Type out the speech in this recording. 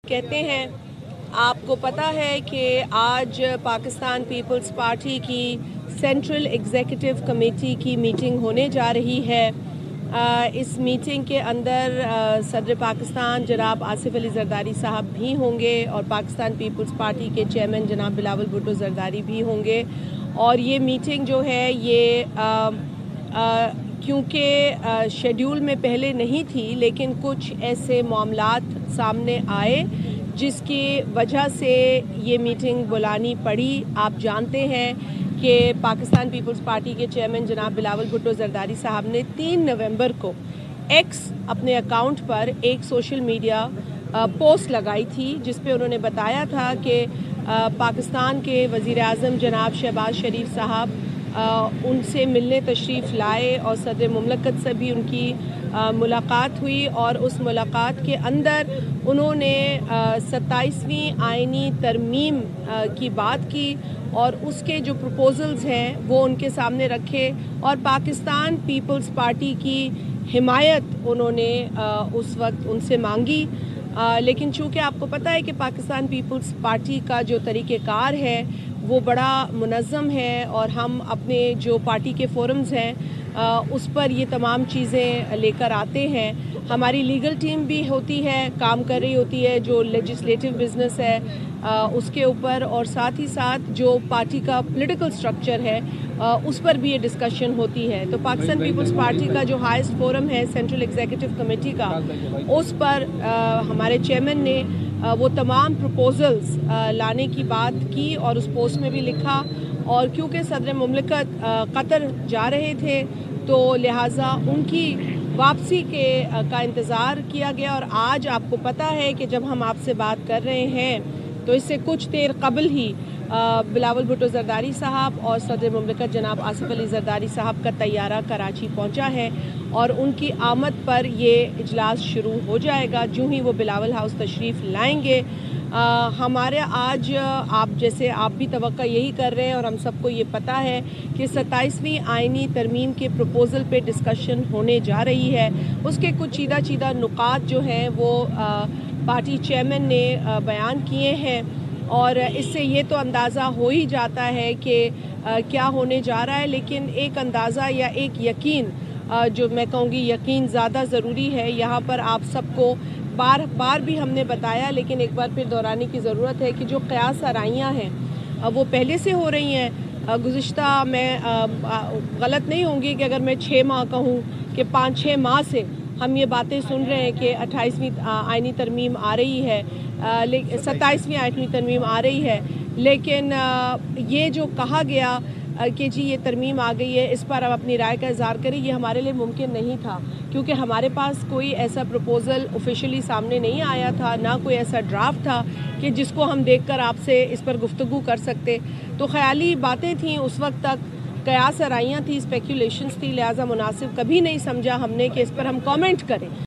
कहते हैं। आपको पता है कि आज पाकिस्तान पीपल्स पार्टी की सेंट्रल एग्जीक्यूटिव कमेटी की मीटिंग होने जा रही है। इस मीटिंग के अंदर सदर पाकिस्तान जनाब आसिफ अली जरदारी साहब भी होंगे और पाकिस्तान पीपल्स पार्टी के चेयरमैन जनाब बिलावल भुट्टो जरदारी भी होंगे। और ये मीटिंग जो है ये क्योंकि शेड्यूल में पहले नहीं थी, लेकिन कुछ ऐसे मामलात सामने आए जिसकी वजह से ये मीटिंग बुलानी पड़ी। आप जानते हैं कि पाकिस्तान पीपल्स पार्टी के चेयरमैन जनाब बिलावल भुट्टो जरदारी साहब ने 3 नवंबर को एक्स अपने अकाउंट पर एक सोशल मीडिया पोस्ट लगाई थी जिस पे उन्होंने बताया था कि पाकिस्तान के वज़ीर आज़म जनाब शहबाज शरीफ साहब उनसे मिलने तशरीफ़ लाए और सदर मुमलकत से भी उनकी मुलाकात हुई और उस मुलाकात के अंदर उन्होंने 27वीं आइनी तरमीम की बात की और उसके जो प्रपोज़ल्स हैं वो उनके सामने रखे और पाकिस्तान पीपल्स पार्टी की हिमायत उन्होंने उस वक्त उनसे मांगी। लेकिन चूँकि आपको पता है कि पाकिस्तान पीपल्स पार्टी का जो तरीक़ेकार है वो बड़ा मुनज़्ज़म है और हम अपने जो पार्टी के फोरम्स हैं उस पर ये तमाम चीज़ें लेकर आते हैं। हमारी लीगल टीम भी होती है, काम कर रही होती है जो लेजिस्लेटिव बिज़नेस है उसके ऊपर, और साथ ही साथ जो पार्टी का पॉलिटिकल स्ट्रक्चर है उस पर भी ये डिस्कशन होती है। तो पाकिस्तान पीपल्स पार्टी का जो हाईएस्ट फोरम है सेंट्रल एग्जीक्यूटिव कमेटी का, उस पर हमारे चेयरमैन ने वो तमाम प्रपोज़ल्स लाने की बात की और उस पोस्ट में भी लिखा। और क्योंकि सदर मुमलकत कतर जा रहे थे तो लिहाजा उनकी वापसी का इंतज़ार किया गया। और आज आपको पता है कि जब हम आपसे बात कर रहे हैं तो इससे कुछ देर कबल ही बिलावल भुट्टो जरदारी साहब और सदर मुमलकत जनाब आसिफ अली जरदारी साहब का तैयारा कराची पहुंचा है और उनकी आमद पर ये इजलास शुरू हो जाएगा जूँ ही वो बिलावल हाउस तशरीफ़ लाएंगे। हमारे आज आप भी तवक्का यही कर रहे हैं और हम सबको ये पता है कि 27वीं आइनी तरमीम के प्रपोज़ल पे डिस्कशन होने जा रही है। उसके कुछ चीदा नुकात जो हैं वो पार्टी चेयरमैन ने बयान किए हैं और इससे ये तो अंदाज़ा हो ही जाता है कि क्या होने जा रहा है। लेकिन एक अंदाज़ा या एक यकीन, जो मैं कहूँगी यकीन ज़्यादा ज़रूरी है। यहाँ पर आप सबको बार भी हमने बताया, लेकिन एक बार फिर दोहराने की ज़रूरत है कि जो क़यास आराइयाँ हैं वो पहले से हो रही हैं। गुज़िश्ता मैं गलत नहीं होंगी कि अगर मैं 6 माह कहूँ कि 5-6 माह से हम ये बातें सुन रहे हैं कि 28वीं आइनी तरमीम आ रही है, 27वीं आइनी तरमीम आ रही है। लेकिन ये जो कहा गया कि जी ये तरमीम आ गई है, इस पर हम अपनी राय का इज़हार करें, ये हमारे लिए मुमकिन नहीं था क्योंकि हमारे पास कोई ऐसा प्रपोज़ल ऑफिशियली सामने नहीं आया था, ना कोई ऐसा ड्राफ्ट था कि जिसको हम देखकर आपसे इस पर गुफ्तगू कर सकते। तो ख़याली बातें थीं उस वक्त तक, कयास आराइयाँ थी, स्पेकुलेशंस थी, लिहाजा मुनासिब कभी नहीं समझा हमने कि इस पर हम कमेंट करें।